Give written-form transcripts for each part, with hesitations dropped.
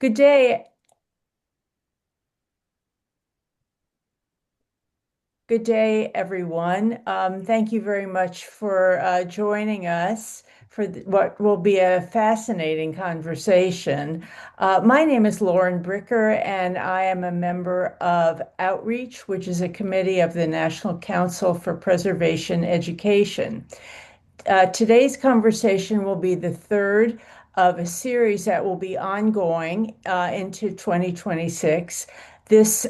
Good day. Good day, everyone. Thank you very much for joining us for what will be a fascinating conversation. My name is Lauren Bricker, and I am a member of Outreach, which is a committee of the National Council for Preservation Education. Today's conversation will be the third of a series that will be ongoing into 2026. These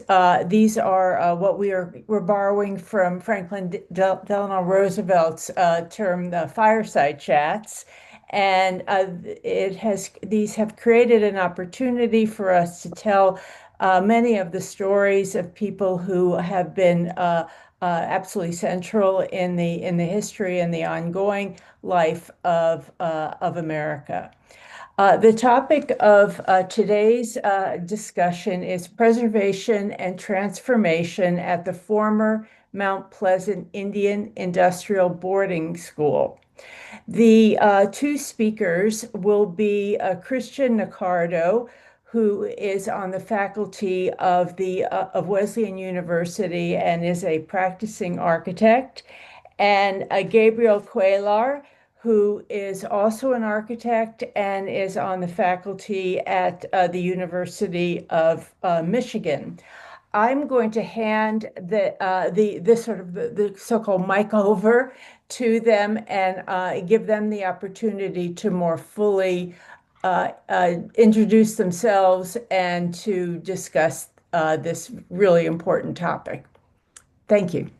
are what we're borrowing from Franklin Delano Roosevelt's term, the fireside chats, and these have created an opportunity for us to tell many of the stories of people who have been absolutely central in the history and the ongoing life of America. The topic of today's discussion is preservation and transformation at the former Mount Pleasant Indian Industrial Boarding School. The two speakers will be Christian Nakarado, who is on the faculty of Wesleyan University and is a practicing architect, and Gabriel Cuellar, who is also an architect and is on the faculty at the University of Michigan. I'm going to hand the so-called mic over to them and give them the opportunity to more fully introduce themselves and to discuss this really important topic. Thank you.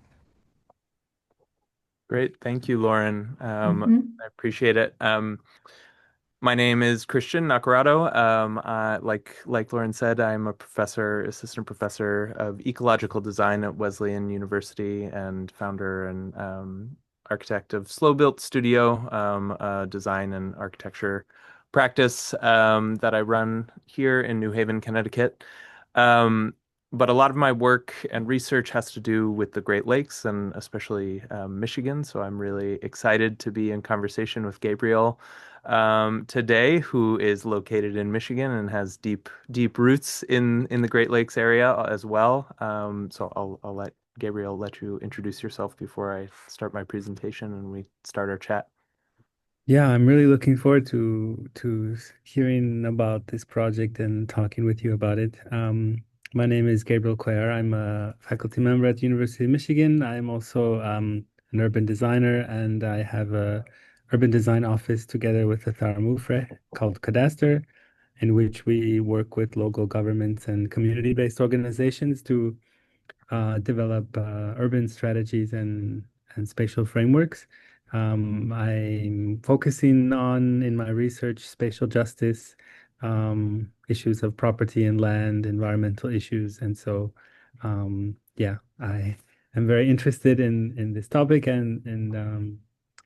Great. Thank you, Lauren. Mhm. I appreciate it. My name is Christian Nakarado. Like Lauren said, I'm a assistant professor of ecological design at Wesleyan University and founder and architect of Slow Built Studio, design and architecture practice that I run here in New Haven, Connecticut. Um, but a lot of my work and research has to do with the Great Lakes and especially Michigan. So I'm really excited to be in conversation with Gabriel today, who is located in Michigan and has deep roots in the Great Lakes area as well. So I'll let Gabriel let you introduce yourself before I start my presentation and we start our chat. Yeah, I'm really looking forward to hearing about this project and talking with you about it. My name is Gabriel Cuellar. I'm a faculty member at the University of Michigan. I'm also an urban designer, and I have a urban design office together with the Tharamufre called Cadaster, in which we work with local governments and community-based organizations to develop urban strategies and spatial frameworks. I'm focusing on in my research spatial justice, issues of property and land, environmental issues, and so yeah, I am very interested in this topic and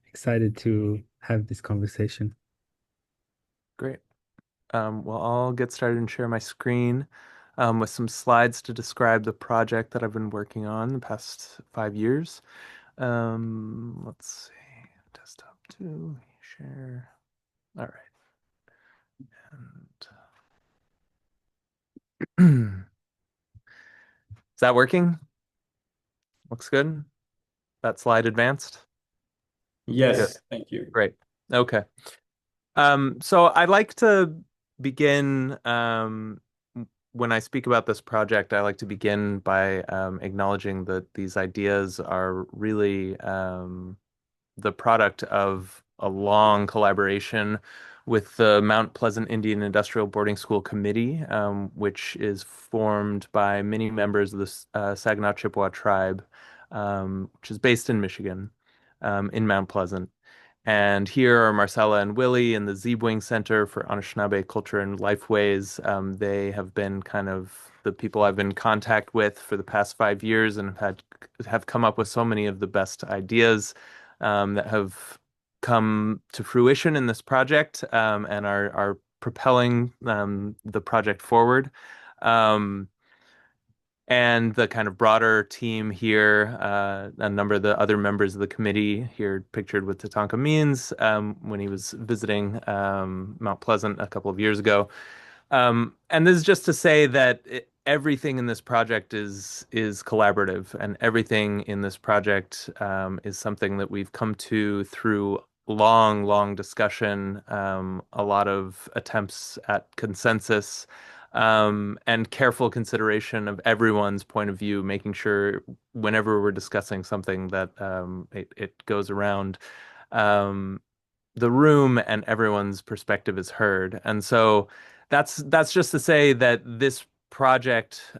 excited to have this conversation. Great. Well, I'll get started and share my screen with some slides to describe the project that I've been working on the past 5 years. Let's see, desktop two, share. All right. And is that working? Looks good. That slide advanced? Good. Yes, thank you. Great. Okay. So I'd like to begin when I speak about this project, I like to begin by acknowledging that these ideas are really the product of a long collaboration with the Mount Pleasant Indian Industrial Boarding School Committee, which is formed by many members of the Saginaw Chippewa tribe, which is based in Michigan, in Mount Pleasant. And here are Marcella and Willie in the Zeebwing Center for Anishinaabe Culture and Lifeways. They have been kind of the people I've been in contact with for the past 5 years and have come up with so many of the best ideas that have come to fruition in this project and are propelling the project forward. And the kind of broader team here, a number of the other members of the committee here pictured with Tatanka Means when he was visiting Mount Pleasant a couple of years ago. And this is just to say that everything in this project is collaborative, and everything in this project is something that we've come to through long, long discussion, a lot of attempts at consensus, and careful consideration of everyone's point of view, making sure whenever we're discussing something that it goes around. Um, the room and everyone's perspective is heard. And so that's just to say that this project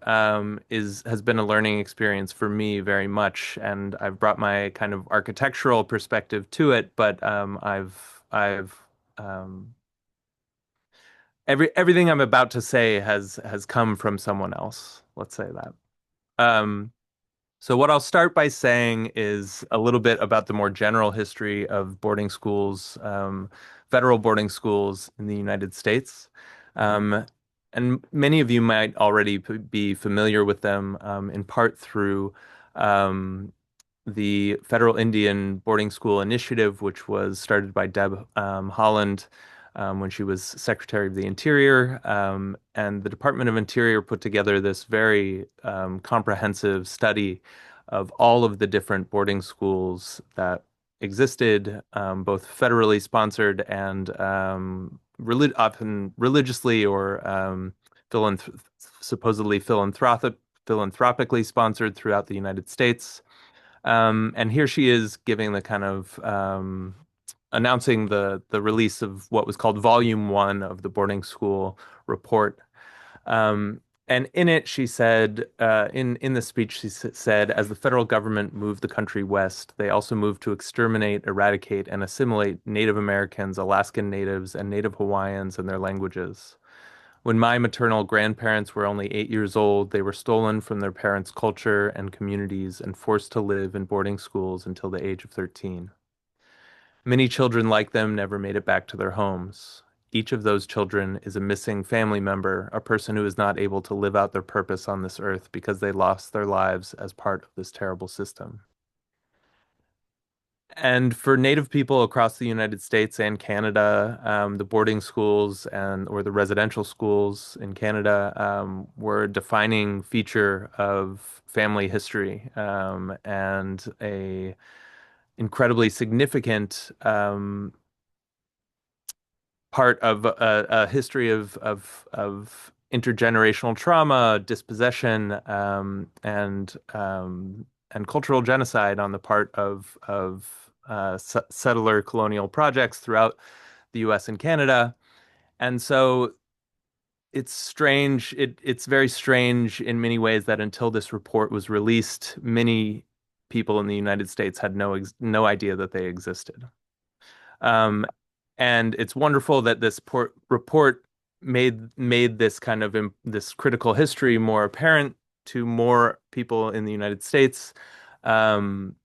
is has been a learning experience for me very much, and I've brought my kind of architectural perspective to it, but I've um, everything I'm about to say has come from someone else. Let's say that. Um, so what I'll start by saying is a little bit about the more general history of boarding schools, federal boarding schools in the United States. Um, and many of you might already be familiar with them, in part through um, the Federal Indian Boarding School Initiative, which was started by Deb Haaland when she was Secretary of the Interior. And the Department of Interior put together this very comprehensive study of all of the different boarding schools that existed, both federally sponsored and often religiously or philanth supposedly philanthropically sponsored throughout the United States. And here she is giving the kind of announcing the release of what was called Volume One of the boarding school report. And in it, she said, in the speech, she said, as the federal government moved the country west, they also moved to exterminate, eradicate, and assimilate Native Americans, Alaskan Natives, and Native Hawaiians and their languages. When my maternal grandparents were only 8 years old, they were stolen from their parents' culture and communities and forced to live in boarding schools until the age of 13. Many children like them never made it back to their homes. Each of those children is a missing family member, a person who is not able to live out their purpose on this earth because they lost their lives as part of this terrible system. And for Native people across the United States and Canada, the boarding schools and or the residential schools in Canada were a defining feature of family history, and a incredibly significant part of a history of intergenerational trauma, dispossession, and cultural genocide on the part of settler colonial projects throughout the U.S. and Canada. And so it's strange. It's very strange in many ways that until this report was released, many people in the United States had no idea that they existed. Um, and it's wonderful that this report made this kind of this critical history more apparent to more people in the United States. Um,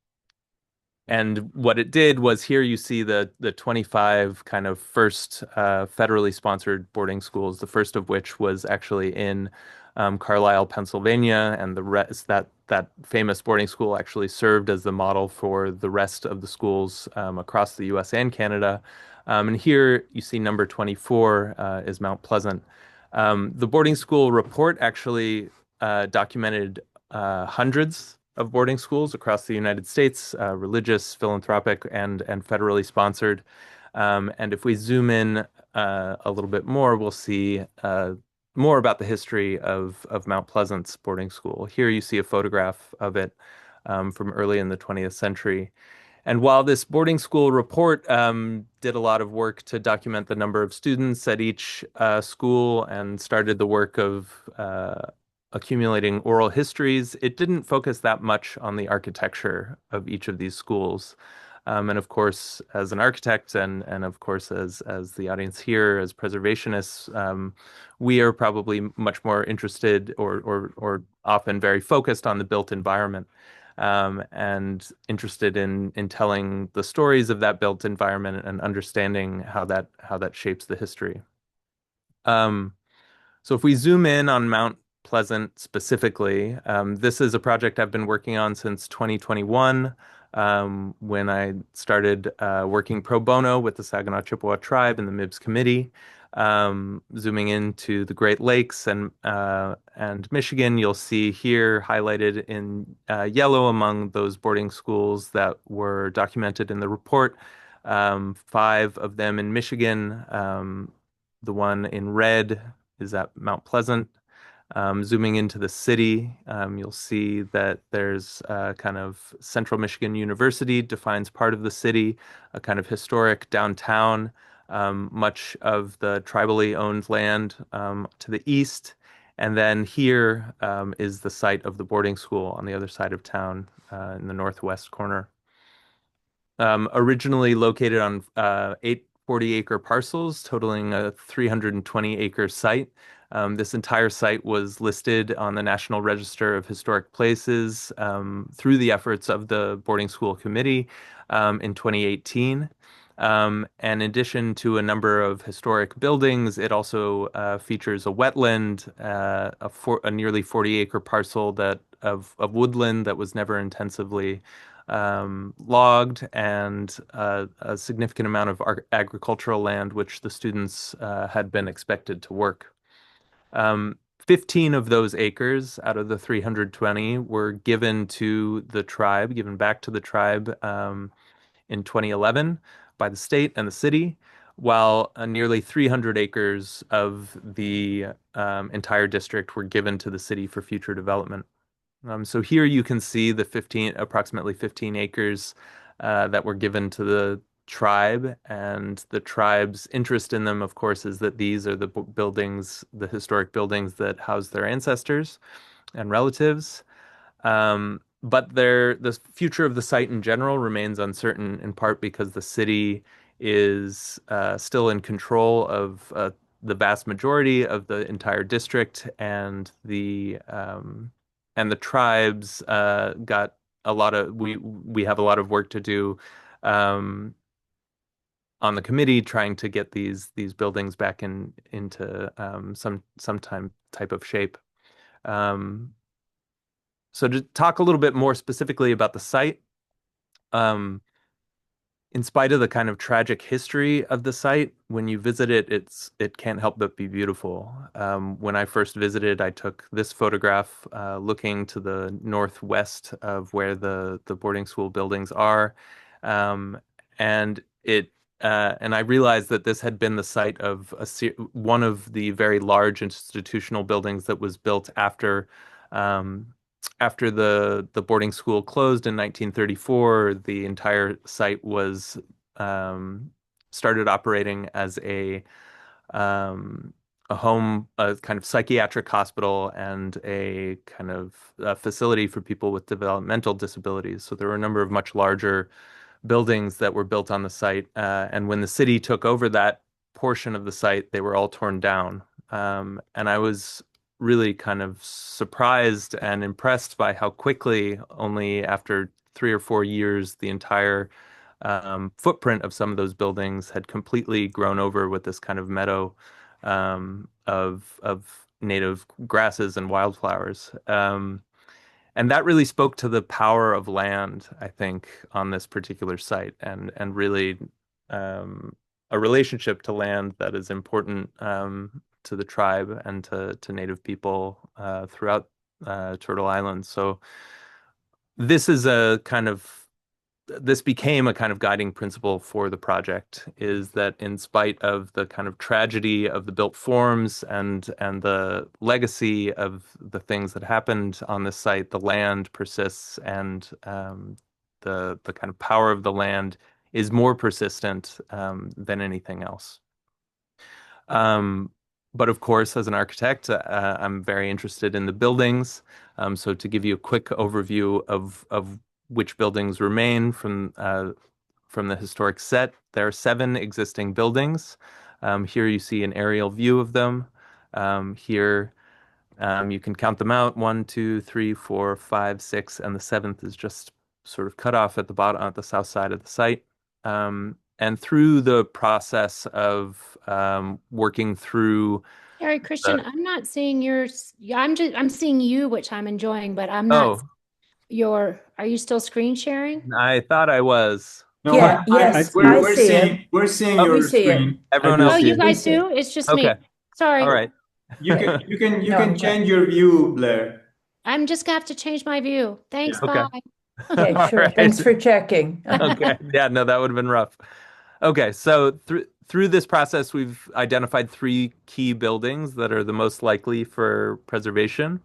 and what it did was here you see the 25 kind of first federally sponsored boarding schools, the first of which was actually in Carlisle, Pennsylvania, and the rest that famous boarding school actually served as the model for the rest of the schools across the U.S. and Canada. And here you see number 24 is Mount Pleasant. The boarding school report actually documented hundreds of boarding schools across the United States, religious, philanthropic, and federally sponsored. And if we zoom in a little bit more, we'll see more about the history of Mount Pleasant's boarding school. Here you see a photograph of it from early in the 20th century. And while this boarding school report did a lot of work to document the number of students at each school and started the work of accumulating oral histories, it didn't focus that much on the architecture of each of these schools. And of course, as an architect and of course as the audience here, as preservationists, we are probably much more interested or often very focused on the built environment. And interested in telling the stories of that built environment and understanding how that shapes the history. Um, so if we zoom in on Mount Pleasant specifically, this is a project I've been working on since 2021, when I started working pro bono with the Saginaw Chippewa tribe in the MIBS committee. Zooming into the Great Lakes and Michigan, you'll see here highlighted in yellow among those boarding schools that were documented in the report. Five of them in Michigan. The one in red is at Mount Pleasant. Zooming into the city, you'll see that there's kind of Central Michigan University defines part of the city, a kind of historic downtown, much of the tribally owned land to the east. And then here is the site of the boarding school on the other side of town in the northwest corner. Originally located on eight 40-acre parcels, totaling a 320-acre site. This entire site was listed on the National Register of Historic Places through the efforts of the boarding school committee in 2018. And in addition to a number of historic buildings, it also features a wetland, a nearly 40-acre parcel of woodland that was never intensively logged, and a significant amount of agricultural land which the students had been expected to work. 15 of those acres out of the 320 were given to the tribe, given back to the tribe in 2011 by the state and the city, while nearly 300 acres of the entire district were given to the city for future development. So here you can see the approximately 15 acres that were given to the tribe, and the tribe's interest in them, of course, is that these are the buildings, the historic buildings that house their ancestors and relatives. But the future of the site in general remains uncertain, in part because the city is still in control of the vast majority of the entire district, and the tribes got a lot of we have a lot of work to do um, on the committee trying to get these buildings back into some type of shape. Um, so to talk a little bit more specifically about the site, um, in spite of the kind of tragic history of the site, when you visit it, it can't help but be beautiful. When I first visited, I took this photograph looking to the northwest of where the boarding school buildings are, um, and and I realized that this had been the site of one of the very large institutional buildings that was built um, after the boarding school closed in 1934. The entire site was um, started operating as um, a home, a kind of psychiatric hospital, and a kind of facility for people with developmental disabilities. So there were a number of much larger buildings that were built on the site. And when the city took over that portion of the site, they were all torn down. And I was really kind of surprised and impressed by how quickly, only after 3 or 4 years, the entire footprint of some of those buildings had completely grown over with this kind of meadow of native grasses and wildflowers. And that really spoke to the power of land, I think, on this particular site, and really a relationship to land that is important to the tribe and to Native people throughout Turtle Island. So this is a kind of this became a kind of guiding principle for the project, is that in spite of the kind of tragedy of the built forms and the legacy of the things that happened on this site, the land persists, and the kind of power of the land is more persistent than anything else. Um, but of course, as an architect, I'm very interested in the buildings. So to give you a quick overview of which buildings remain from the historic set, there are 7 existing buildings. Here you see an aerial view of them. Here you can count them out: 1, 2, 3, 4, 5, 6, and the seventh is just sort of cut off at the bottom, at the south side of the site. And through the process of working through Sorry, Christian, the, I'm not seeing yours. Yeah, I'm seeing you, which I'm enjoying, but I'm not oh, your, are you still screen sharing? I thought I was. No, Yeah, I yes, see I it. see him. we're seeing Oh, We your see him. screen. I everyone do Oh, else see sees you it. it. We guys see. do? It's just Okay. me. All Sorry. right. You No, can change your view, Blair. I'm just gonna have to change my view. Thanks, Yeah. Okay. bye. okay, All sure. right. Thanks for checking. Okay. Yeah, no, that would have been rough. Okay, so through this process, we've identified three key buildings that are the most likely for preservation.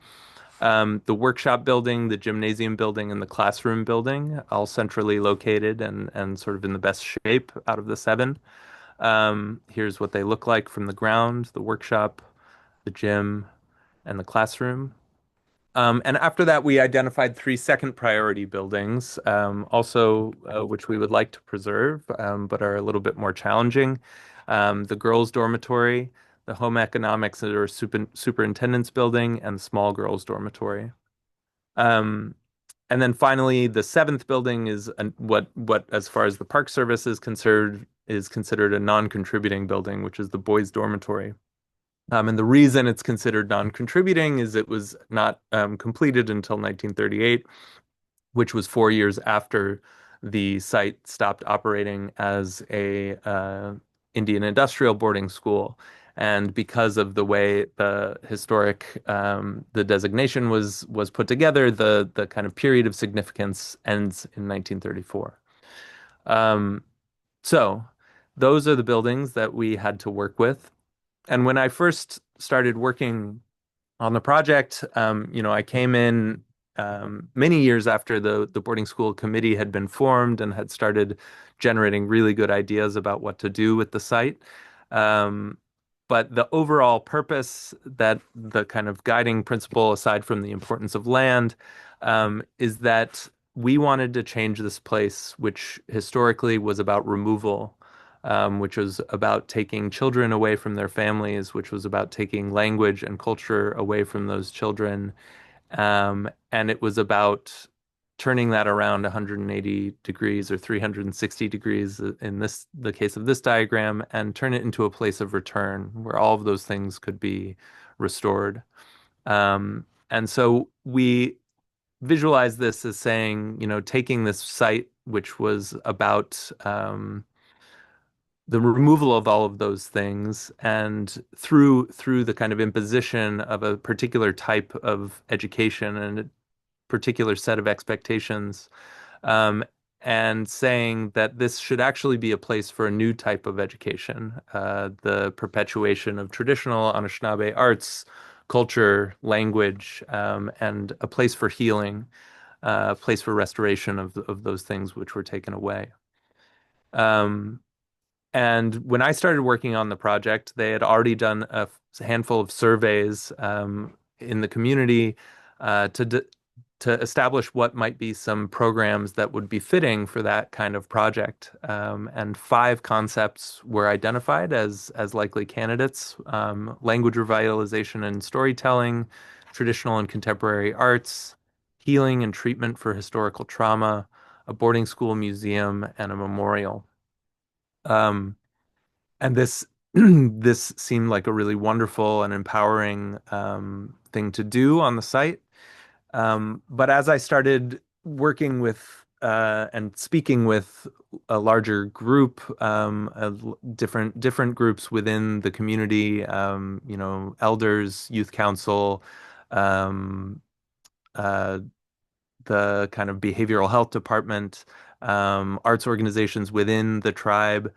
The workshop building, the gymnasium building, and the classroom building, all centrally located and sort of in the best shape out of the seven. Here's what they look like from the ground: the workshop, the gym, and the classroom. And after that, we identified three second priority buildings, also which we would like to preserve, but are a little bit more challenging. The girls' dormitory, the home economics or superintendent's building, and the small girls' dormitory. Um, and then finally, the seventh building is what, as far as the Park Service is considered a non-contributing building, which is the boys' dormitory. And the reason it's considered non-contributing is it was not completed until 1938, which was 4 years after the site stopped operating as a Indian industrial boarding school. And because of the way the designation was put together, the kind of period of significance ends in 1934. Um, so those are the buildings that we had to work with. And when I first started working on the project, I came in many years after the boarding school committee had been formed and had started generating really good ideas about what to do with the site. Um, but the overall purpose, that the kind of guiding principle, aside from the importance of land, is that we wanted to change this place, which historically was about removal, which was about taking children away from their families, which was about taking language and culture away from those children. And it was about turning that around 180 degrees or 360 degrees in the case of this diagram, and turn it into a place of return where all of those things could be restored. And so we visualize this as saying, taking this site, which was about the removal of all of those things, and through the kind of imposition of a particular type of education and a particular set of expectations, um, and saying that this should actually be a place for a new type of education, the perpetuation of traditional Anishinaabe arts, culture, language, and a place for healing, a place for restoration of those things which were taken away. Um, and when I started working on the project, they had already done a handful of surveys in the community to establish what might be some programs that would be fitting for that kind of project. And five concepts were identified as likely candidates: language revitalization and storytelling, traditional and contemporary arts, healing and treatment for historical trauma, a boarding school museum, and a memorial. Um, and this this seemed like a really wonderful and empowering thing to do on the site. But as I started working with and speaking with a larger group, different groups within the community, elders, youth council, um, uh, the kind of behavioral health department, arts organizations within the tribe,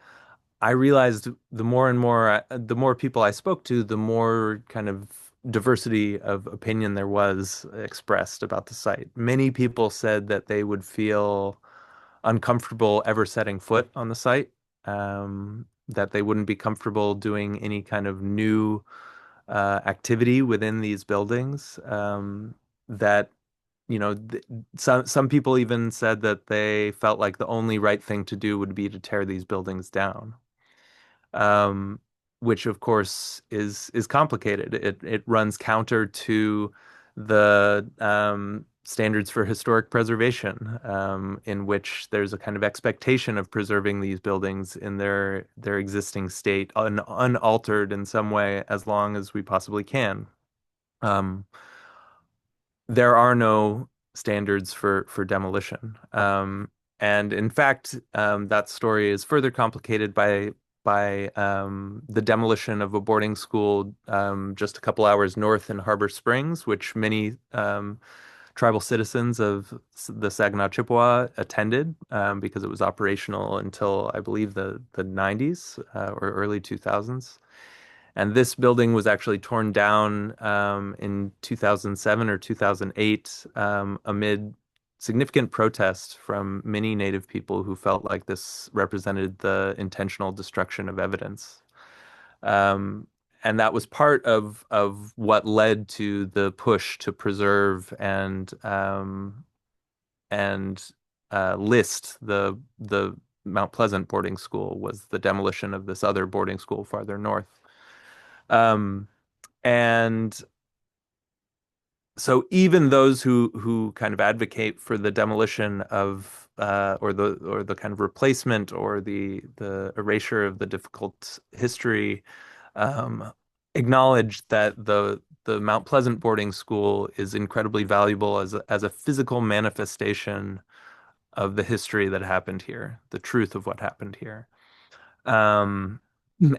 I realized the more people I spoke to, the more kind of diversity of opinion there was expressed about the site. Many people said that they would feel uncomfortable ever setting foot on the site, that they wouldn't be comfortable doing any kind of new activity within these buildings, that some people even said that they felt like the only right thing to do would be to tear these buildings down, um, which of course is complicated. It runs counter to the standards for historic preservation, in which there's a kind of expectation of preserving these buildings in their existing state, unaltered in some way, as long as we possibly can. Um, there are no standards for demolition. And in fact, that story is further complicated by the demolition of a boarding school just a couple hours north in Harbor Springs, which many tribal citizens of the Saginaw Chippewa attended because it was operational until I believe the 90s or early 2000s. And this building was actually torn down in 2007 or 2008 amid significant protest from many Native people who felt like this represented the intentional destruction of evidence. Um, and that was part of what led to the push to preserve and list the Mount Pleasant boarding school was the demolition of this other boarding school farther north. Um, and so even those who kind of advocate for the demolition of or the kind of replacement or the erasure of the difficult history um, acknowledge that the Mount Pleasant boarding school is incredibly valuable as a physical manifestation of the history that happened here, the truth of what happened here. Um,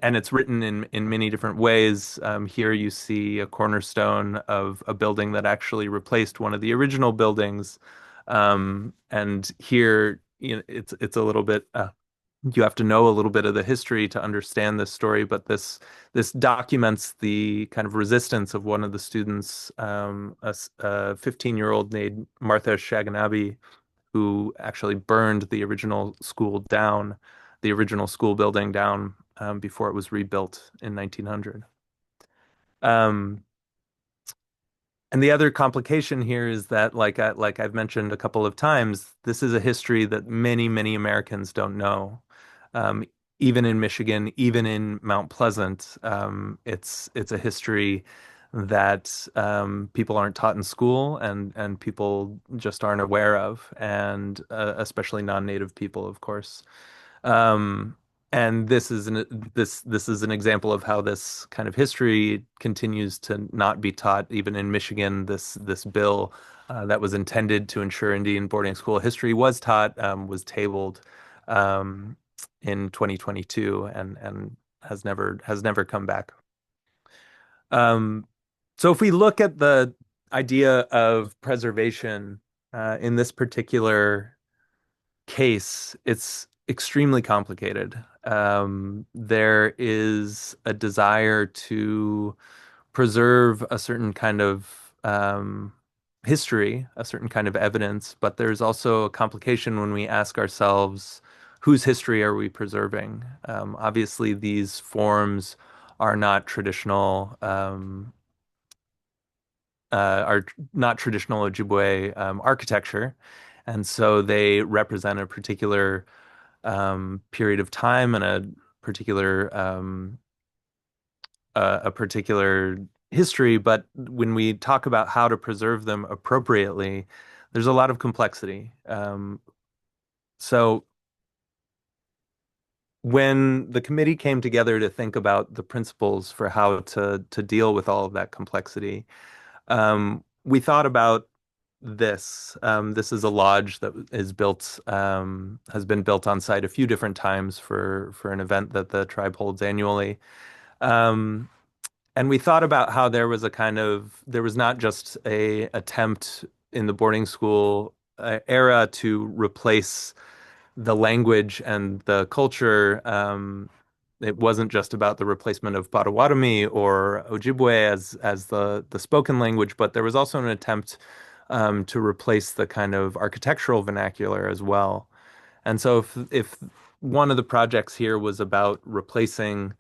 and it's written in many different ways. Here you see a cornerstone of a building that actually replaced one of the original buildings. And here, it's a little bit you have to know a little bit of the history to understand this story, but this documents the kind of resistance of one of the students, a 15-year-old named Martha Shaganabi, who actually burned the original school down, the original school building down before it was rebuilt in 1900. Um, and the other complication here is that, like I've mentioned a couple of times, this is a history that many Americans don't know. Um, Even in Michigan, even in Mount Pleasant, it's a history that people aren't taught in school and people just aren't aware of, and especially non-native people, of course. Um, and this is an example of how this kind of history continues to not be taught even in Michigan. This bill that was intended to ensure Indian boarding school history was taught was tabled um, in 2022 and has never come back. Um, so if we look at the idea of preservation in this particular case, it's extremely complicated. There is a desire to preserve a certain kind of history, a certain kind of evidence, but there's also a complication when we ask ourselves, whose history are we preserving? Obviously, these forms are not traditional. Are not traditional Ojibwe architecture, and so they represent a particular period of time and particular a particular history. But when we talk about how to preserve them appropriately, there's a lot of complexity. So when the committee came together to think about the principles for how to deal with all of that complexity, we thought about this. This is a lodge that is built, has been built on site a few different times for an event that the tribe holds annually. Um, and we thought about how there was not just a attempt in the boarding school era to replace the language and the culture. It wasn't just about the replacement of Potawatomi or Ojibwe as the spoken language, but there was also an attempt to replace the kind of architectural vernacular as well. And so if one of the projects here was about replacing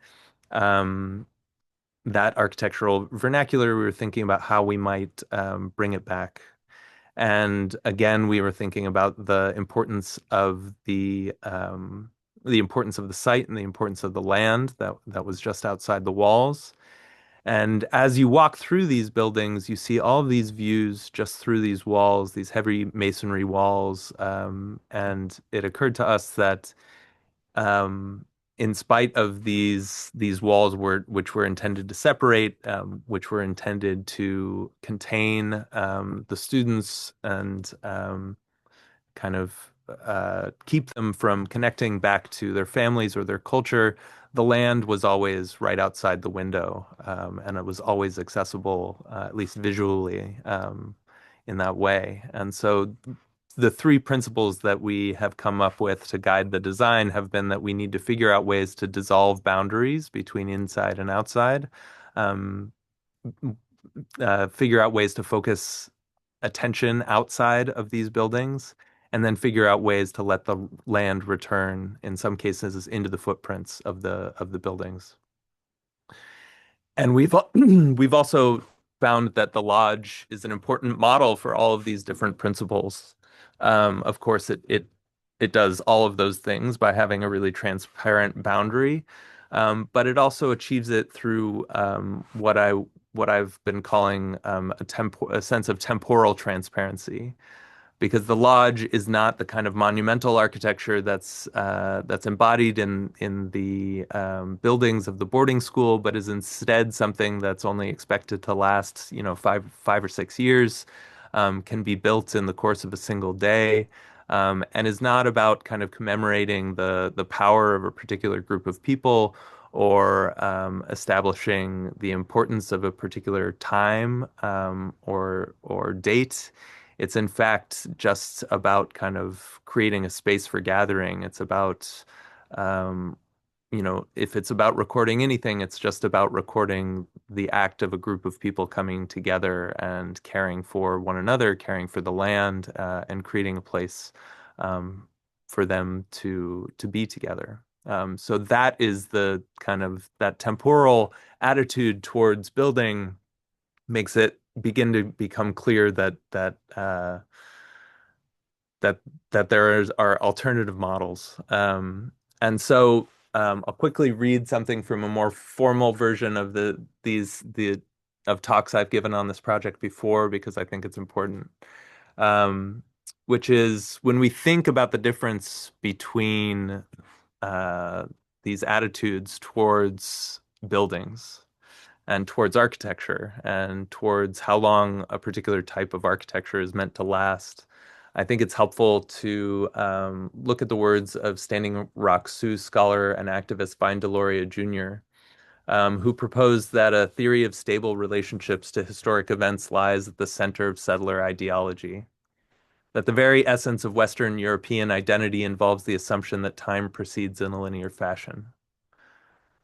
um, that architectural vernacular, we were thinking about how we might bring it back. And again, we were thinking about the importance of the site and the importance of the land that was just outside the walls. And as you walk through these buildings, you see all of these views just through these walls, these heavy masonry walls. And it occurred to us that in spite of these walls which were intended to separate, which were intended to contain the students and kind of keep them from connecting back to their families or their culture, the land was always right outside the window, and it was always accessible, at least visually, in that way. And so the three principles that we have come up with to guide the design have been that we need to figure out ways to dissolve boundaries between inside and outside, um, figure out ways to focus attention outside of these buildings, and then figure out ways to let the land return, in some cases, into the footprints of the buildings. And we've also found that the lodge is an important model for all of these different principles. Of course, it does all of those things by having a really transparent boundary, but it also achieves it through what I've been calling a sense of temporal transparency, because the lodge is not the kind of monumental architecture that's embodied in the buildings of the boarding school, but is instead something that's only expected to last, five or 6 years, can be built in the course of a single day, and is not about kind of commemorating the power of a particular group of people or establishing the importance of a particular time or date. It's in fact just about kind of creating a space for gathering. It's about, um, if it's about recording anything, it's just about recording the act of a group of people coming together and caring for one another, caring for the land, and creating a place um, for them to be together. So that is the kind of that temporal attitude towards building makes it begin to become clear that that are alternative models. And so I'll quickly read something from a more formal version of the of talks I've given on this project before, because I think it's important. Um, which is when we think about the difference between uh, these attitudes towards buildings and towards architecture and towards how long a particular type of architecture is meant to last. I think it's helpful to look at the words of Standing Rock Sioux scholar and activist Vine Deloria Jr., who proposed that a theory of stable relationships to historic events lies at the center of settler ideology, that the very essence of Western European identity involves the assumption that time proceeds in a linear fashion.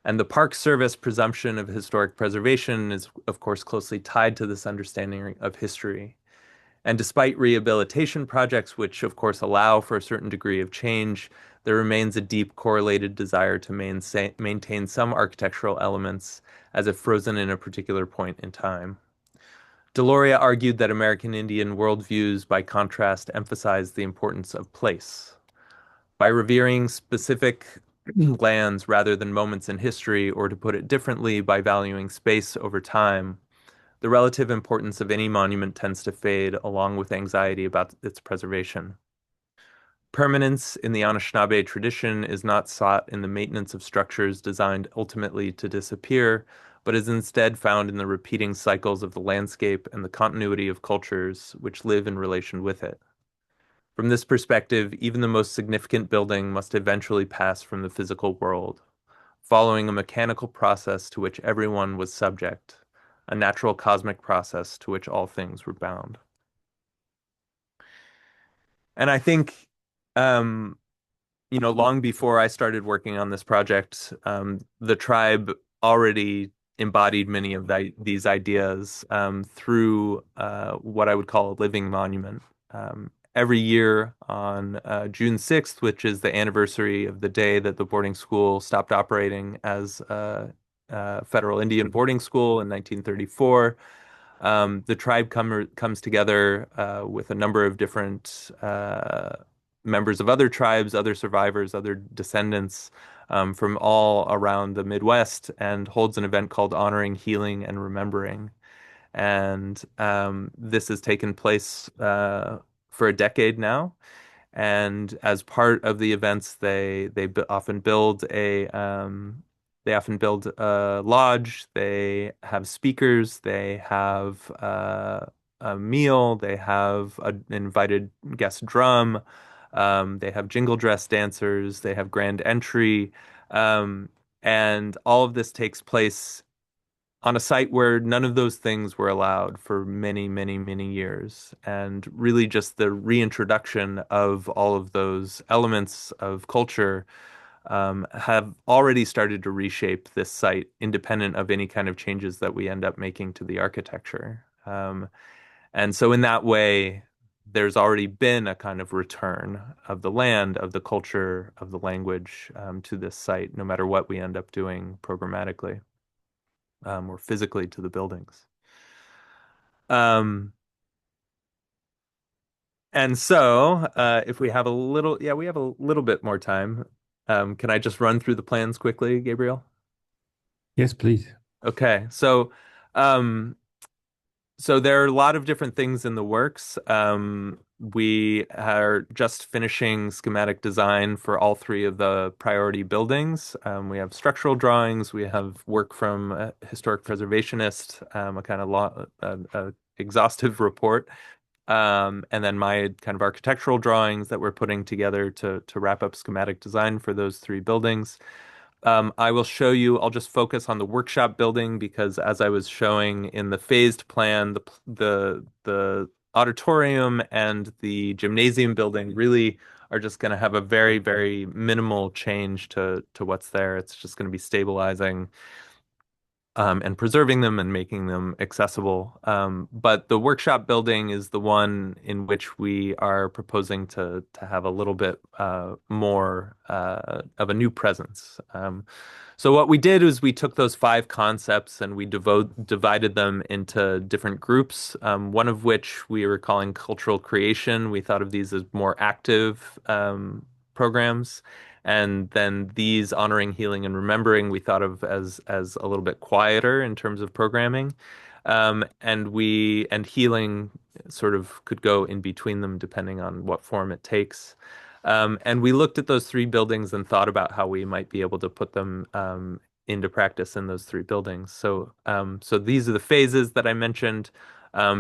And the Park Service presumption of historic preservation is, of course, closely tied to this understanding of history. And despite rehabilitation projects, which of course allow for a certain degree of change, there remains a deep correlated desire to maintain some architectural elements as if frozen in a particular point in time. Deloria argued that American Indian worldviews, by contrast, emphasize the importance of place. By revering specific lands rather than moments in history, or to put it differently, by valuing space over time, the relative importance of any monument tends to fade along with anxiety about its preservation. Permanence in the Anishinaabe tradition is not sought in the maintenance of structures designed ultimately to disappear, but is instead found in the repeating cycles of the landscape and the continuity of cultures which live in relation with it. From this perspective, even the most significant building must eventually pass from the physical world, following a mechanical process to which everyone was subject, a natural cosmic process to which all things were bound. And I think, um, long before I started working on this project, the tribe already embodied many of these ideas through what I would call a living monument. Every year on June 6th, which is the anniversary of the day that the boarding school stopped operating as a federal Indian boarding school in 1934, the tribe comes together with a number of different members of other tribes, other survivors, other descendants from all around the Midwest, and holds an event called Honoring, Healing, and Remembering. And this has taken place for a decade now. And as part of the events, they often build a lodge. They have speakers. They have a meal. They have an invited guest drum. They have jingle dress dancers. They have grand entry. Um, and all of this takes place on a site where none of those things were allowed for many, many, many years. And really just the reintroduction of all of those elements of culture have already started to reshape this site independent of any kind of changes that we end up making to the architecture. And so in that way, there's already been a kind of return of the land, of the culture, of the language to this site, no matter what we end up doing programmatically or physically to the buildings. Um, and so, if we have a little, yeah, we have a little bit more time. Can I just run through the plans quickly, Gabriel? Yes, please. Okay, um, so there are a lot of different things in the works. We are just finishing schematic design for all three of the priority buildings. We have structural drawings. We have work from a historic preservationist, a kind of exhaustive report, and then my kind of architectural drawings that we're putting together to wrap up schematic design for those three buildings. I will show you, I'll just focus on the workshop building because as I was showing in the phased plan, the auditorium and the gymnasium building really are just going to have a very, very minimal change to what's there. It's just going to be stabilizing and preserving them and making them accessible. But the workshop building is the one in which we are proposing to have a little bit more of a new presence. So what we did is we took those five concepts and we divided them into different groups, one of which we were calling cultural creation. We thought of these as more active programs. And then these honoring, healing, and remembering we thought of as a little bit quieter in terms of programming. And healing sort of could go in between them depending on what form it takes. And we looked at those three buildings and thought about how we might be able to put them into practice in those three buildings. So these are the phases that I mentioned.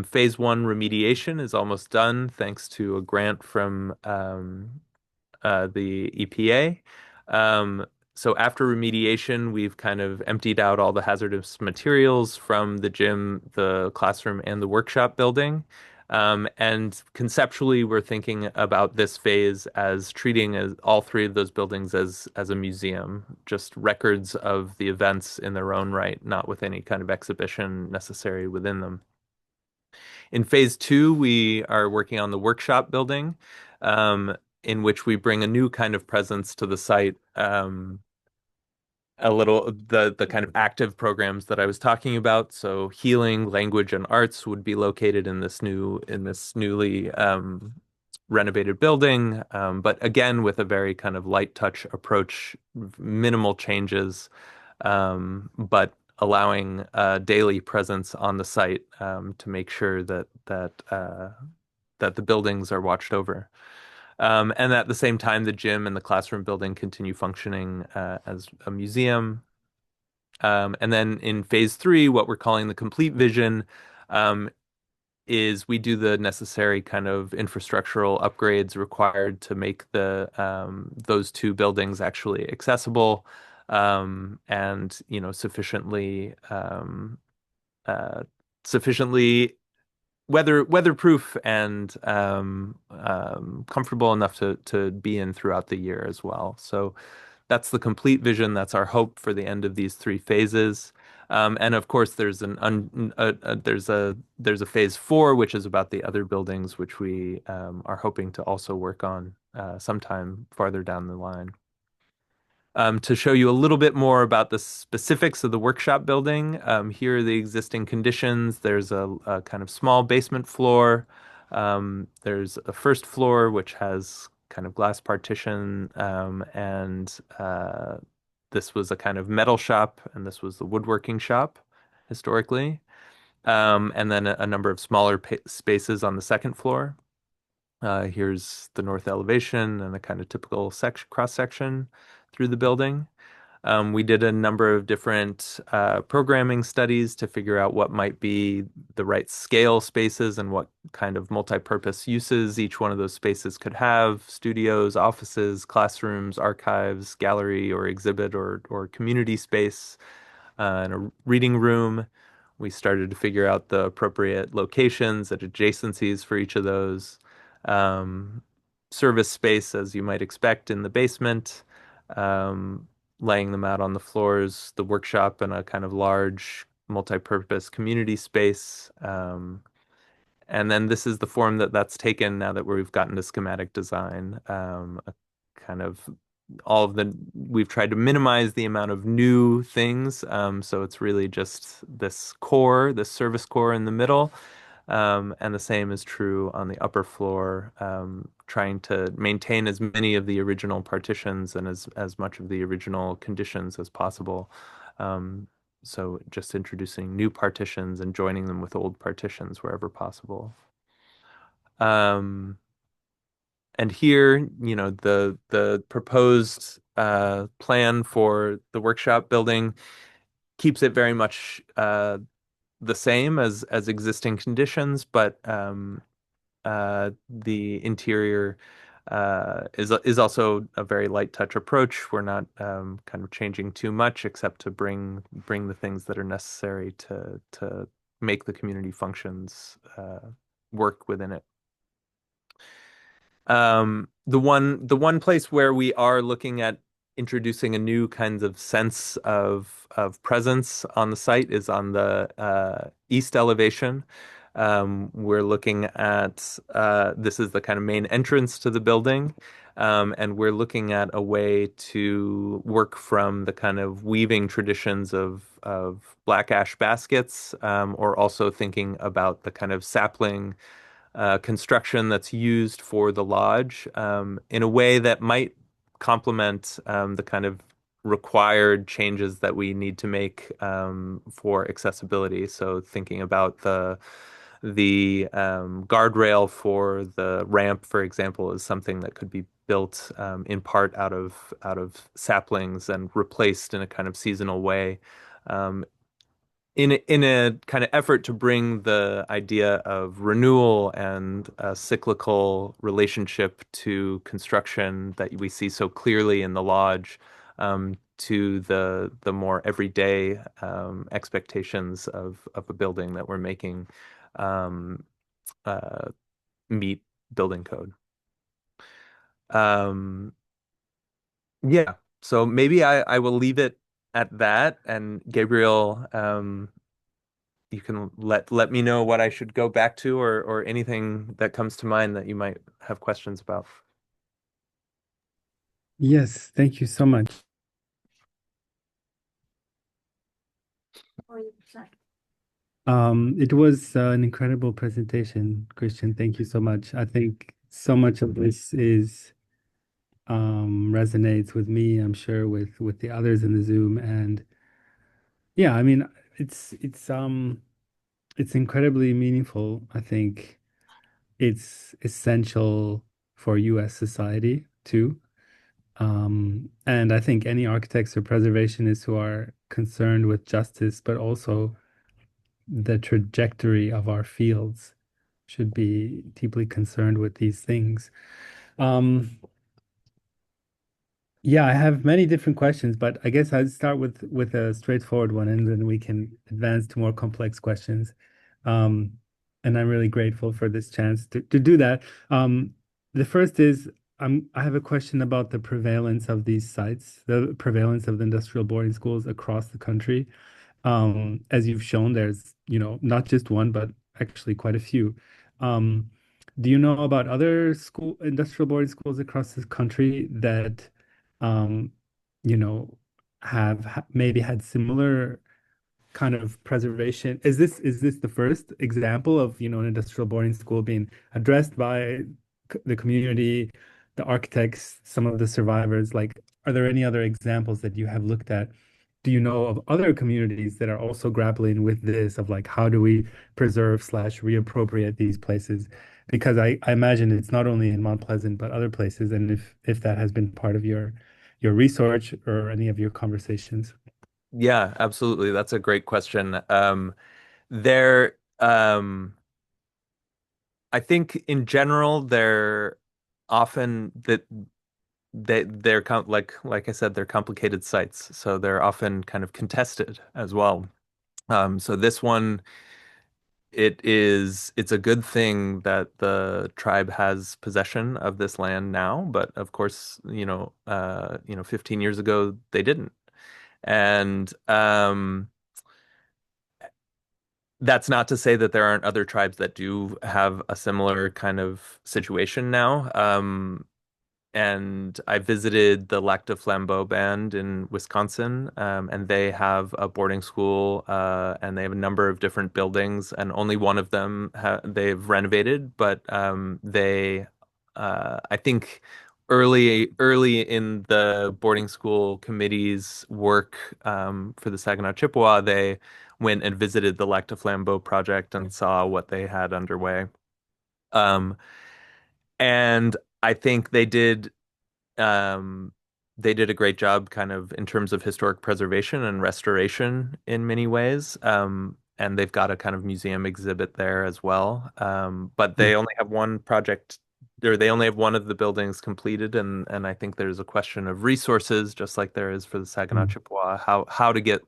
Phase one remediation is almost done thanks to a grant from the EPA. So after remediation, we've kind of emptied out all the hazardous materials from the gym, the classroom, and the workshop building. And conceptually, we're thinking about this phase as treating as all three of those buildings as a museum, just records of the events in their own right, not with any kind of exhibition necessary within them. In phase two, we are working on the workshop building, in which we bring a new kind of presence to the site. A little the kind of active programs that I was talking about. So healing, language, and arts would be located in this newly renovated building, but again with a very kind of light touch approach, minimal changes, but allowing daily presence on the site to make sure that the buildings are watched over. And at the same time, the gym and the classroom building continue functioning as a museum. And then in phase three, what we're calling the complete vision is we do the necessary kind of infrastructural upgrades required to make those two buildings actually accessible and sufficiently weatherproof and comfortable enough to be in throughout the year as well. So that's the complete vision. That's our hope for the end of these three phases. And of course, there's a phase four, which is about the other buildings, which we are hoping to also work on sometime farther down the line. To show you a little bit more about the specifics of the workshop building, here are the existing conditions. There's a kind of small basement floor. There's a first floor, which has kind of glass partition, and this was a kind of metal shop, and this was the woodworking shop historically. And then a number of smaller spaces on the second floor. Here's the north elevation and a kind of typical cross section through the building. We did a number of different programming studies to figure out what might be the right scale spaces and what kind of multi-purpose uses each one of those spaces could have: studios, offices, classrooms, archives, gallery or exhibit or community space, and a reading room. We started to figure out the appropriate locations and adjacencies for each of those. Um, Service space, as you might expect, in the basement. Um, Laying them out on the floors, the workshop, and a kind of large multi-purpose community space. And then this is the form that that's taken now that we've gotten to schematic design. A kind of all of the we've tried to minimize the amount of new things. So it's really just this core, this service core in the middle. And the same is true on the upper floor, trying to maintain as many of the original partitions and as much of the original conditions as possible. So just introducing new partitions and joining them with old partitions wherever possible. Um, and here, the proposed plan for the workshop building keeps it very much the same as existing conditions, but the interior is also a very light touch approach. We're not kind of changing too much, except to bring the things that are necessary to make the community functions work within it. The one place where we are looking at introducing a new kind of sense of presence on the site is on the east elevation. We're looking at this is the kind of main entrance to the building, and we're looking at a way to work from the kind of weaving traditions of black ash baskets, or also thinking about the kind of sapling construction that's used for the lodge, in a way that might complement the kind of required changes that we need to make for accessibility. So thinking about the guardrail for the ramp, for example, is something that could be built in part out of saplings and replaced in a kind of seasonal way. Um, in a kind of effort to bring the idea of renewal and a cyclical relationship to construction that we see so clearly in the lodge, to the more everyday expectations of a building that we're making um, uh, meet building code. Um, yeah, so maybe I will leave it at that, and Gabriel, you can let me know what I should go back to, or anything that comes to mind that you might have questions about. Yes, thank you so much. It was an incredible presentation, Christian. Thank you so much. I think so much of this is resonates with me, I'm sure with the others in the Zoom. And yeah, I mean, it's incredibly meaningful. I think it's essential for US society too. And I think any architects or preservationists who are concerned with justice, but also the trajectory of our fields, should be deeply concerned with these things. Um, yeah, I have many different questions, but I guess I'd start with a straightforward one, and then we can advance to more complex questions. Um, and I'm really grateful for this chance to do that. The first is I have a question about the prevalence of these sites, the prevalence of the industrial boarding schools across the country. As you've shown, there's, not just one, but actually quite a few. Um, do you know about other industrial boarding schools across the country that, um, you know, have maybe had similar kind of preservation? Is this the first example of, an industrial boarding school being addressed by the community, the architects, some of the survivors? Like, are there any other examples that you have looked at? Do you know of other communities that are also grappling with this, of like, how do we preserve slash reappropriate these places? Because I imagine it's not only in Mount Pleasant, but other places. And if that has been part of your your research or any of your conversations? Yeah, absolutely. That's a great question. There, I think in general, they're often that like I said, they're complicated sites, so they're often kind of contested as well. So this one, it's a good thing that the tribe has possession of this land now, but of course, 15 years ago they didn't. And that's not to say that there aren't other tribes that do have a similar kind of situation now. And I visited the Lac du Flambeau band in Wisconsin, and they have a boarding school, and they have a number of different buildings, and only one of them they've renovated, but I think early in the boarding school committee's work for the Saginaw Chippewa, they went and visited the Lac du Flambeau project and saw what they had underway. Um, and I think um, they did a great job kind of in terms of historic preservation and restoration in many ways. And they've got a kind of museum exhibit there as well. But they Mm, only have one project, or they only have one of the buildings completed, and I think there's a question of resources, just like there is for the Saginaw mm, Chippewa, how to get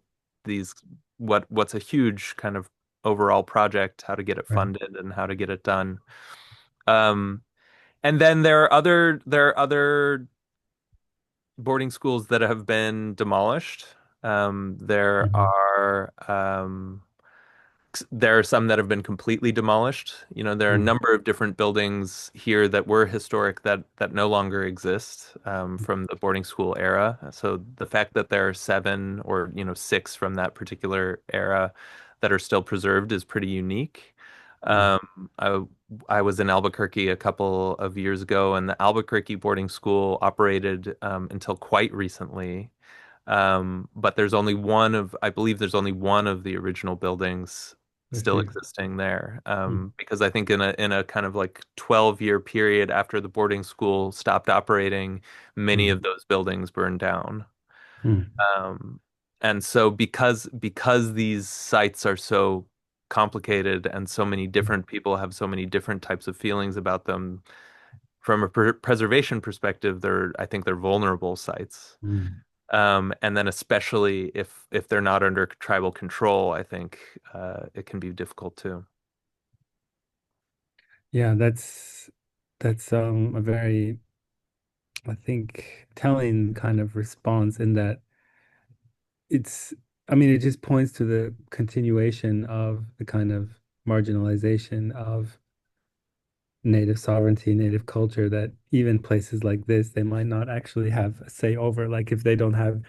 these what's a huge kind of overall project, how to get it right. funded and how to get it done. Um, and then there are other boarding schools that have been demolished. There Hmm. are there are some that have been completely demolished. There are a Mm, number of different buildings here that were historic that no longer exist from the boarding school era. So the fact that there are seven or six from that particular era that are still preserved is pretty unique. mm, I was in Albuquerque a couple of years ago, and the Albuquerque boarding school operated until quite recently. But I believe there's only one of the original buildings I still see. existing there. Mm, Because I think in a kind of like 12-year period after the boarding school stopped operating, many mm, of those buildings burned down. mm, Um, and so because these sites are so complicated and so many mm, different people have so many different types of feelings about them, from a preservation perspective, I think they're vulnerable sites. mm. And then especially if they're not under tribal control, I think it can be difficult too. Yeah, that's a very, I think, telling kind of response in that it's, I mean, it just points to the continuation of the kind of marginalization of native sovereignty, native culture that even places like this, they might not actually have a say over. Like if they don't have,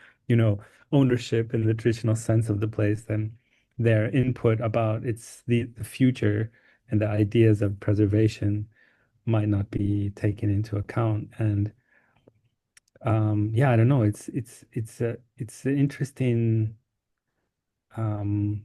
ownership in the traditional sense of the place, then their input about the future and the ideas of preservation might not be taken into account. And yeah, I don't know. It's an interesting um,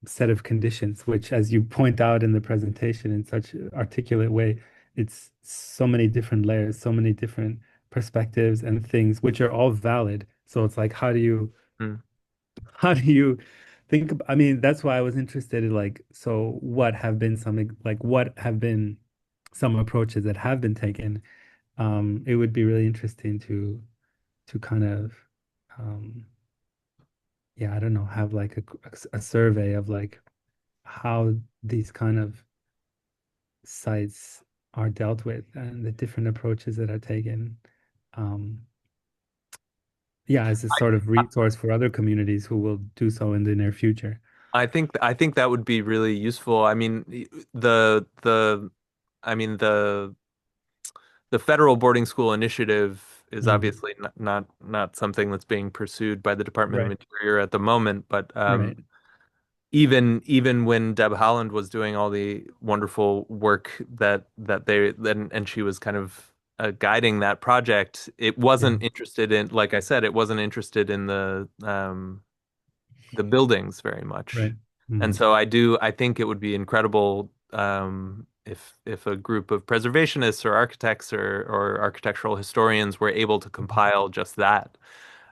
set of conditions, which, as you point out in the presentation in such an articulate way, it's so many different layers, so many different perspectives and things, which are all valid. So it's like, Mm. how do you I mean, that's why I was interested in like, so what have been some approaches that have been taken? It would be really interesting to kind of, um, yeah, I don't know, have like a survey of like how these kind of sites are dealt with and the different approaches that are taken. Um, yeah, as a sort of I, resource for other communities who will do so in the near future. I think that would be really useful. I mean, I mean the federal boarding school initiative is Mm, obviously not something that's being pursued by the Department of right, Interior at the moment, but right. even when Deb Haaland was doing all the wonderful work that they then and she was kind of guiding that project, it Yeah, wasn't interested in, like I said, it wasn't interested in the buildings very much. right. And Mm, so I think it would be incredible if a group of preservationists or architects or architectural historians were able to compile just that,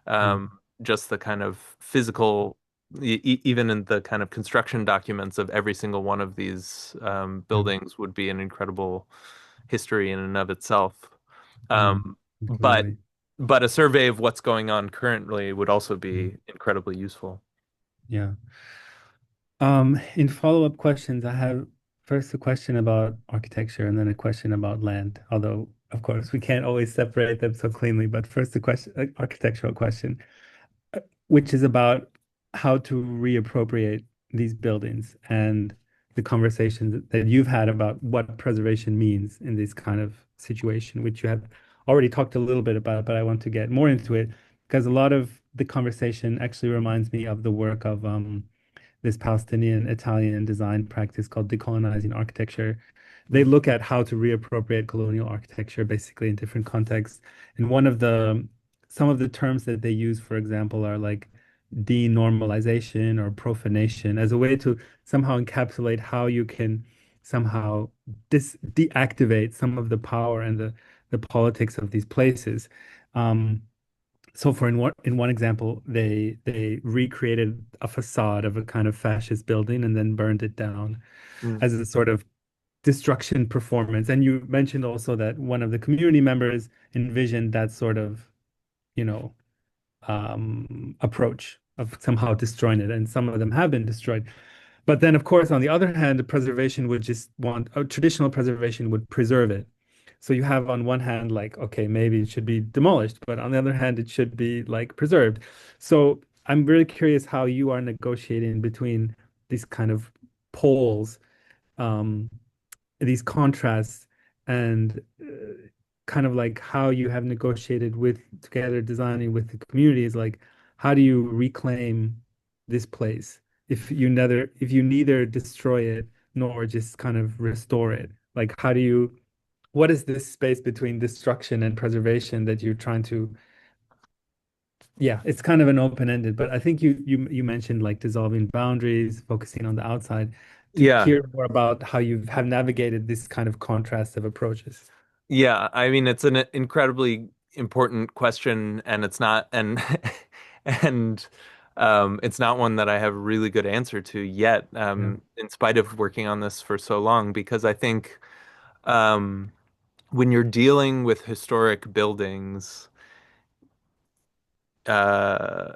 Mm. just the kind of physical, even in the kind of construction documents of every single one of these Mm. buildings would be an incredible history in and of itself. Mm. Um, but Completely. but a survey of what's going on currently would also Mm. be incredibly useful. Yeah. In follow-up questions, I have first a question about architecture and then a question about land. Although, of course, we can't always separate them so cleanly. But first, a question, architectural question, which is about how to reappropriate these buildings and the conversations that you've had about what preservation means in this kind of situation, which you have already talked a little bit about, but I want to get more into it because a lot of the conversation actually reminds me of the work of this Palestinian Italian design practice called decolonizing architecture. They look at how to reappropriate colonial architecture basically in different contexts. And some of the terms that they use, for example, are like denormalization or profanation as a way to somehow encapsulate how you can somehow deactivate some of the power and the politics of these places. Um, so for in one example, they recreated a facade of a kind of fascist building and then burned it down Mm. as a sort of destruction performance. And you mentioned also that one of the community members envisioned that sort of, you know, approach of somehow destroying it, and some of them have been destroyed. But then, of course, on the other hand, the preservation would just want a traditional preservation would preserve it. So you have on one hand, like, okay, maybe it should be demolished, but on the other hand, it should be like preserved. So I'm really curious how you are negotiating between these kind of poles, um, these contrasts, and kind of like how you have negotiated with together designing with the communities, like how do you reclaim this place if you neither destroy it nor just kind of restore it? Like how do you what is this space between destruction and preservation that you're trying to yeah, it's kind of an open-ended, but I think you mentioned like dissolving boundaries, focusing on the outside to Yeah. hear more about how you have navigated this kind of contrast of approaches. Yeah, I mean it's an incredibly important question, and it's not and it's not one that I have a really good answer to yet, Yeah. in spite of working on this for so long, because I think um, when you're dealing with historic buildings, uh,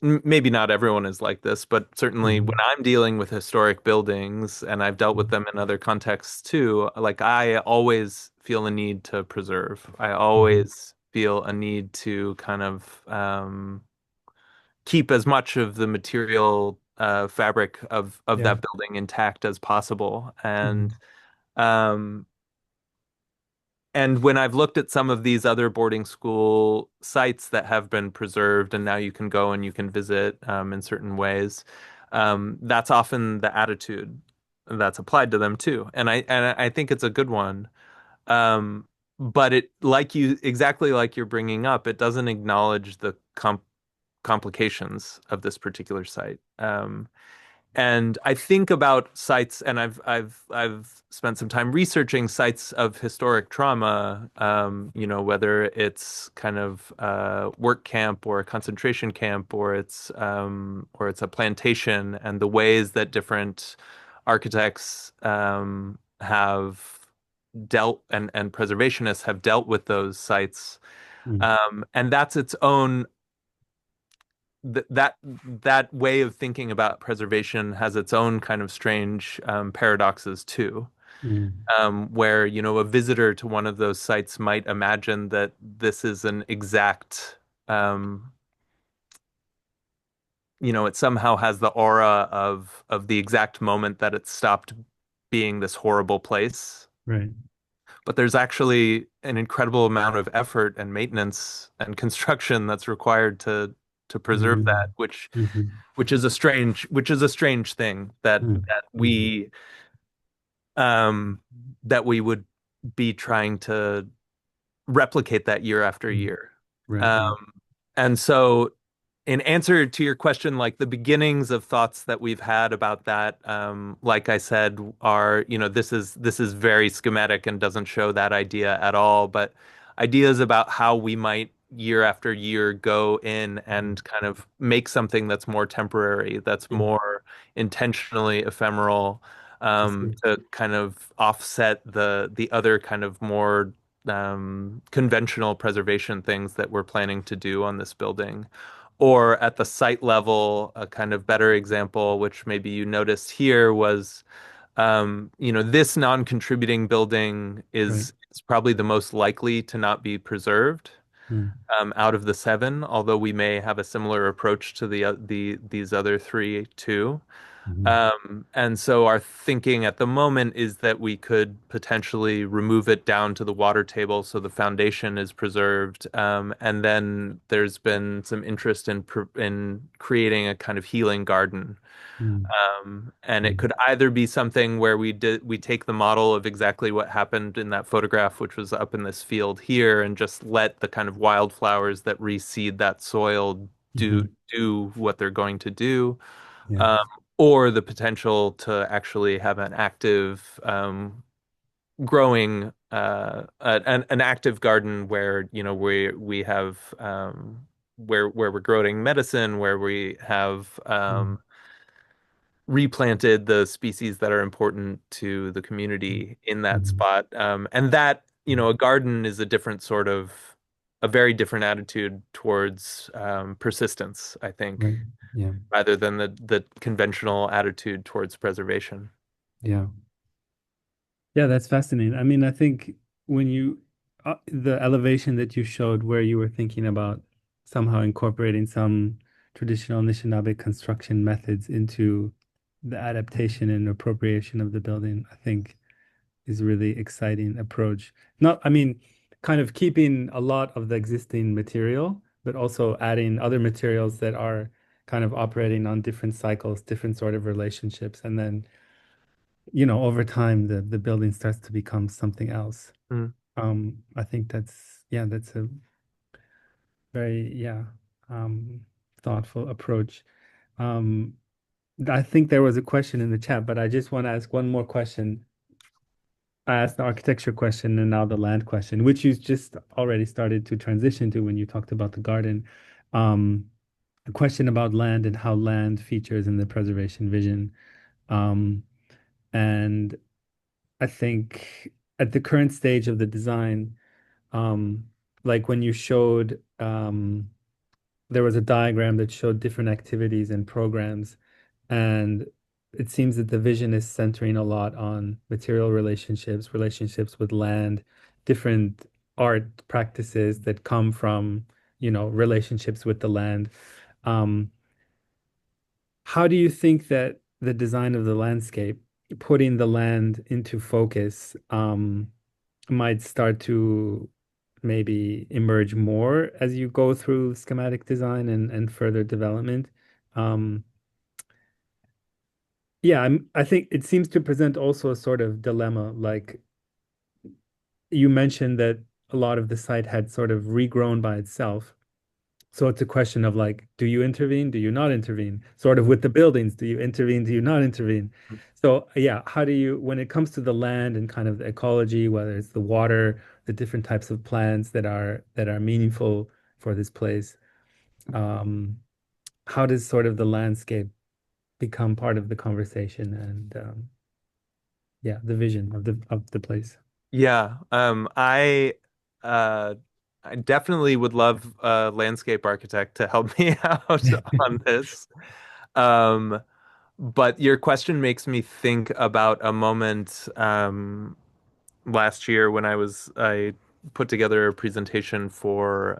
maybe not everyone is like this, but certainly when Mhm. I'm dealing with historic buildings, and I've dealt with them in other contexts too, like I always feel a need to preserve. I Mhm. always feel a need to kind of keep as much of the material fabric of Yeah. that building intact as possible. Mhm. Um, and when I've looked at some of these other boarding school sites that have been preserved, and now you can go and you can visit in certain ways, that's often the attitude that's applied to them too. And I think it's a good one. Um, but it, like you, exactly like you're bringing up, it doesn't acknowledge the complications of this particular site. And I think about sites, and I've spent some time researching sites of historic trauma. Whether it's kind of work camp or a concentration camp, or it's a plantation, and the ways that different architects have dealt and preservationists have dealt with those sites. Mhm. And that's its own that way of thinking about preservation has its own kind of strange paradoxes too, Mhm. where a visitor to one of those sites might imagine that this is an exact, um, it somehow has the aura of the exact moment that it stopped being this horrible place. Right. But there's actually an incredible amount of effort and maintenance and construction that's required to preserve that, Mhm. Mhm. which is a strange thing that Mhm. that Mhm. we um that we would be trying to replicate that year after Mhm. year. Right. Right. Um and so in answer to your question, like the beginnings of thoughts that we've had about that, like I said, are, this is very schematic and doesn't show that idea at all, but ideas about how we might year after year go in and kind of make something that's more temporary, that's Yeah, more intentionally ephemeral, I see. to kind of offset the other kind of more conventional preservation things that we're planning to do on this building. Or at the site level, a kind of better example, which maybe you noticed here, was this non-contributing building Right. is probably the most likely to not be preserved Mm. out of the seven, although we may have a similar approach to these other three too. Mhm. And so our thinking at the moment is that we could potentially remove it down to the water table so the foundation is preserved. And then there's been some interest in creating a kind of healing garden. Mm. And it Mm. could either be something where we take the model of exactly what happened in that photograph, which was up in this field here, and just let the kind of wildflowers that reseed that soil do Mhm. do what they're going to do, Yeah. um, or the potential to actually have an active growing an active garden where we have where we're growing medicine, where we have Mm. replanted the species that are important to the community in that Mhm. spot. And that, a garden is a very different attitude towards persistence, I think, Right. Yeah. rather than the conventional attitude towards preservation. Yeah. Yeah, that's fascinating. I mean, I think when the elevation that you showed where you were thinking about somehow incorporating some traditional Anishinaabe construction methods into the adaptation and appropriation of the building, I think is a really exciting approach. Not, I mean, kind of keeping a lot of the existing material, but also adding other materials that are kind of operating on different cycles, different sort of relationships, and then over time, the building starts to become something else. Mm. I think that's a very, um, thoughtful approach. Um, I think there was a question in the chat, but I just want to ask one more question. I asked the architecture question and now the land question, which you just already started to transition to when you talked about the garden. Um, a question about land and how land features in the preservation vision. Um, and I think at the current stage of the design, um, like when you showed, there was a diagram that showed different activities and programs, and it seems that the vision is centering a lot on material relationships, relationships with land, different art practices that come from, relationships with the land. Um, how do you think that the design of the landscape, putting the land into focus, might start to maybe emerge more as you go through schematic design and further development? Um, yeah, I think it seems to present also a sort of dilemma. Like you mentioned that a lot of the site had sort of regrown by itself. So it's a question of like, do you intervene? Do you not intervene? Sort of with the buildings, do you intervene? Do you not intervene? So yeah, how do you, when it comes to the land and kind of the ecology, whether it's the water, the different types of plants that are meaningful for this place, um, how does sort of the landscape become part of the conversation and yeah, the vision of the place? Yeah, uh, I definitely would love a landscape architect to help me out on this. Um, but your question makes me think about a moment last year when I put together a presentation for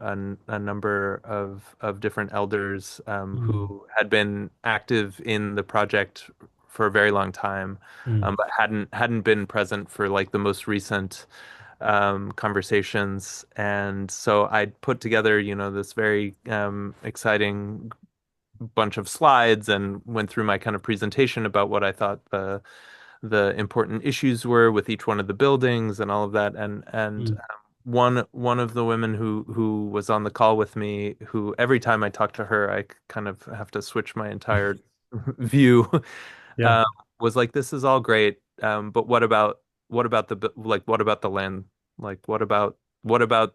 a number of different elders Mm, who had been active in the project for a very long time, mm, but hadn't been present for like the most recent conversations. And so I put together, this very exciting bunch of slides and went through my kind of presentation about what I thought the important issues were with each one of the buildings and all of that. And mm, one of the women who was on the call with me, who every time I talk to her, I kind of have to switch my entire view, Yeah. um, was like, "This is all great, but what about like what about the land? Like what about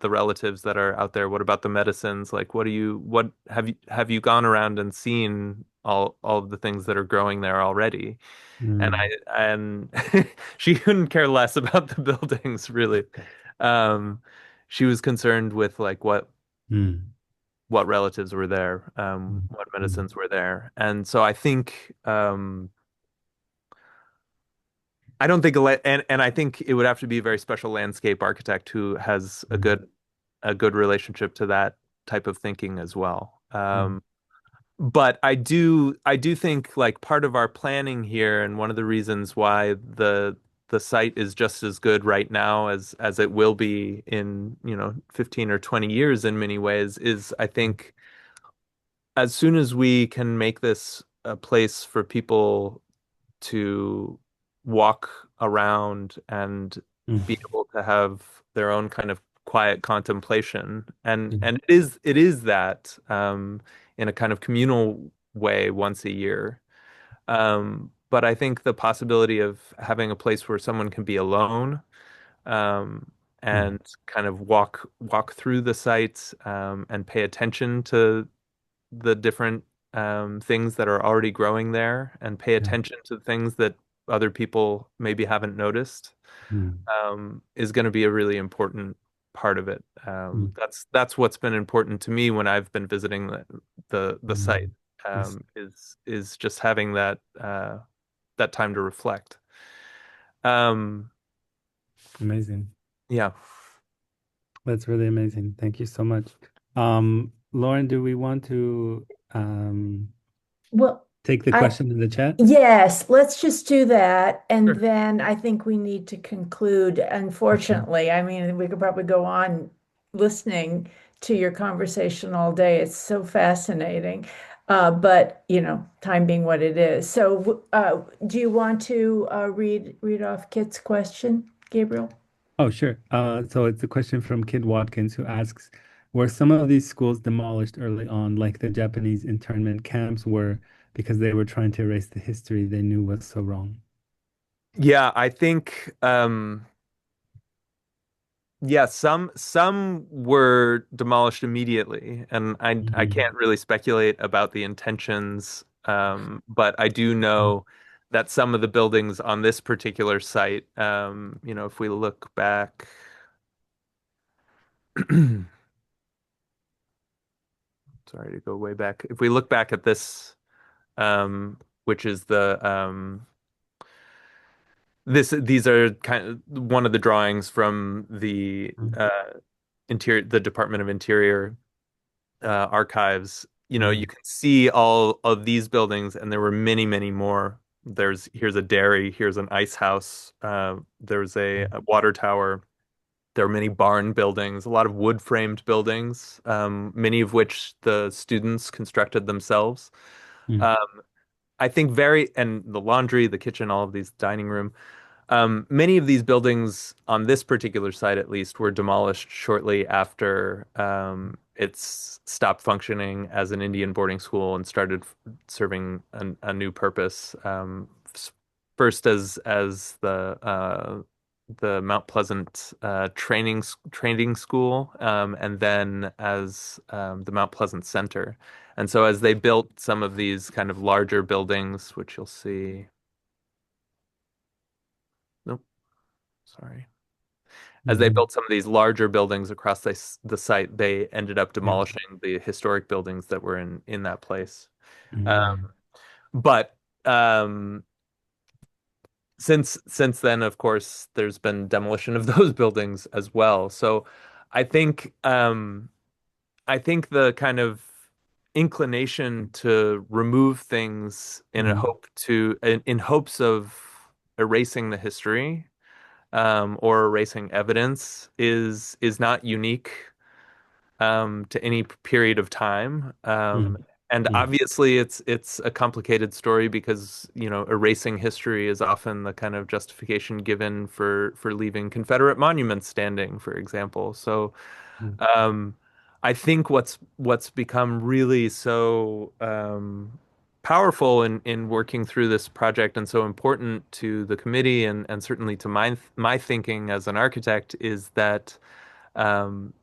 the relatives that are out there? What about the medicines? Like what have you gone around and seen all of the things that are growing there already?" And Mm, she couldn't care less about the buildings really. Um, she was concerned with like mm, what relatives were there, mm, what mm, medicines were there. And so I think I don't think and I think it would have to be a very special landscape architect who has mm, a good relationship to that type of thinking as well. mm, But I do think like part of our planning here, and one of the reasons why the site is just as good right now as it will be in, 15 or 20 years in many ways, is I think as soon as we can make this a place for people to walk around and be mm, able to have their own kind of quiet contemplation, mm, and it is that in a kind of communal way once a year. But I think the possibility of having a place where someone can be alone, um, mm, and kind of walk through the site, and pay attention to the different things that are already growing there, and pay yeah. attention to things that other people maybe haven't noticed, Mm, is going to be a really important part of it. mm, That's what's been important to me when I've been visiting the site, mm. Yes. is just having that time to reflect. Um, Amazing. yeah. That's really amazing. Thank you so much. Lauren, do we want to Well, take the I question in the chat? yes, let's just do that. And Sure. then I think we need to conclude, Okay. unfortunately. I mean, we could probably go on listening to your conversation all day. It's so fascinating. But time being what it is. So, do you want to read off Kit's question, Gabriel? Oh, sure. So it's a question from Kid Watkins who asks, were some of these schools demolished early on, like the Japanese internment camps were, because they were trying to erase the history they knew was so wrong? Yeah, I think yeah, some were demolished immediately, and I can't Mhm. really speculate about the intentions, but I do know that some of the buildings on this particular site, if we look back, sorry to go way back. If we look back at this, which is these are kind of one of the drawings from the Department of Interior archives. You Mhm. can see all of these buildings, and there were many, many more. Here's a dairy, here's an ice house, there's a water tower. There are many barn buildings, a lot of wood framed buildings, many of which the students constructed themselves. Mhm. Um, I think and the laundry, the kitchen, all of these dining room. Many of these buildings on this particular site, at least, were demolished shortly after it's stopped functioning as an Indian boarding school and started serving a new purpose. First as the Mount Pleasant training school, and then as the Mount Pleasant Center. And so, as they built some of these kind of larger buildings, which you'll see. Nope, sorry. As they Mhm. built some of these larger buildings across the site, they ended up Yeah. demolishing the historic buildings that were in that place. Mhm. Um, but since then, of course, there's been demolition of those buildings as well. So I think I think the kind of inclination to remove things Mhm. in hopes of erasing the history, or erasing evidence, is not unique to any period of time. Mhm. And Yeah. obviously it's a complicated story because, erasing history is often the kind of justification given for leaving Confederate monuments standing, for example. So Mm. um, I think what's become really so powerful in working through this project and so important to the committee and certainly to my thinking as an architect is that um,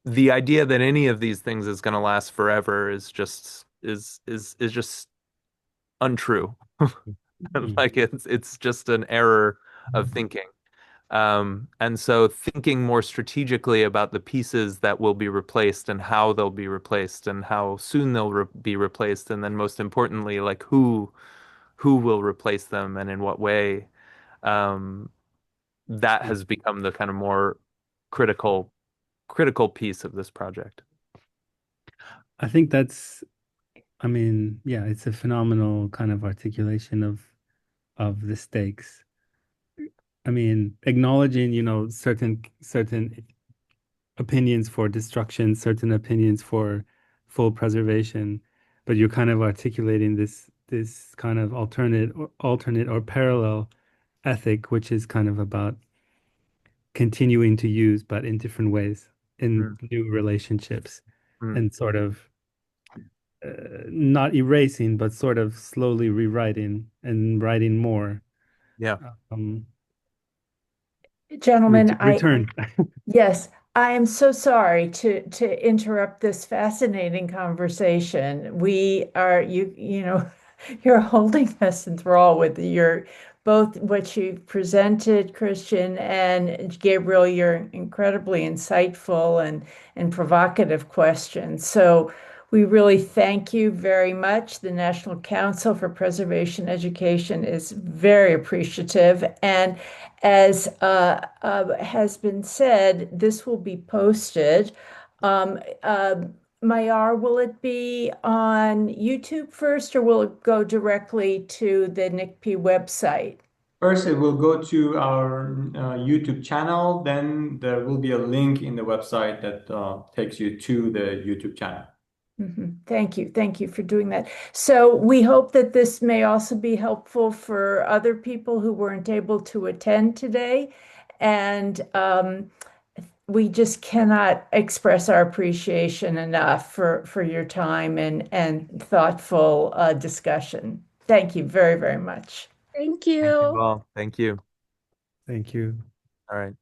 the idea that any of these things is going to last forever is just untrue. Mm. Like it's just an error of thinking. And so thinking more strategically about the pieces that will be replaced and how they'll be replaced and how soon they'll be replaced, and then most importantly, like who will replace them and in what way, um, that has become the kind of more critical piece of this project. I think that's, I mean, yeah, it's a phenomenal kind of articulation of the stakes. I mean, acknowledging, certain opinions for destruction, certain opinions for full preservation, but you're kind of articulating this kind of alternate or parallel ethic, which is kind of about continuing to use, but in different ways, in Mm, new relationships, mm. and sort of not erasing, but sort of slowly rewriting and writing more. Yeah. Um, Gentlemen, return. yes, I am so sorry to interrupt this fascinating conversation. We are you're holding us enthralled with your both what you presented, Christian and Gabriel, your incredibly insightful and provocative questions. So we really thank you very much. The National Council for Preservation Education is very appreciative. And as has been said, this will be posted. Um, uh, Mayar, will it be on YouTube first, or will it go directly to the NCPE website? First, it will go to our YouTube channel. Then there will be a link in the website that takes you to the YouTube channel. Thank you. Thank you for doing that. So we hope that this may also be helpful for other people who weren't able to attend today. And we just cannot express our appreciation enough for your time and thoughtful discussion. Thank you very, very much. Thank Thank you you. all. Thank you. Thank you. All right.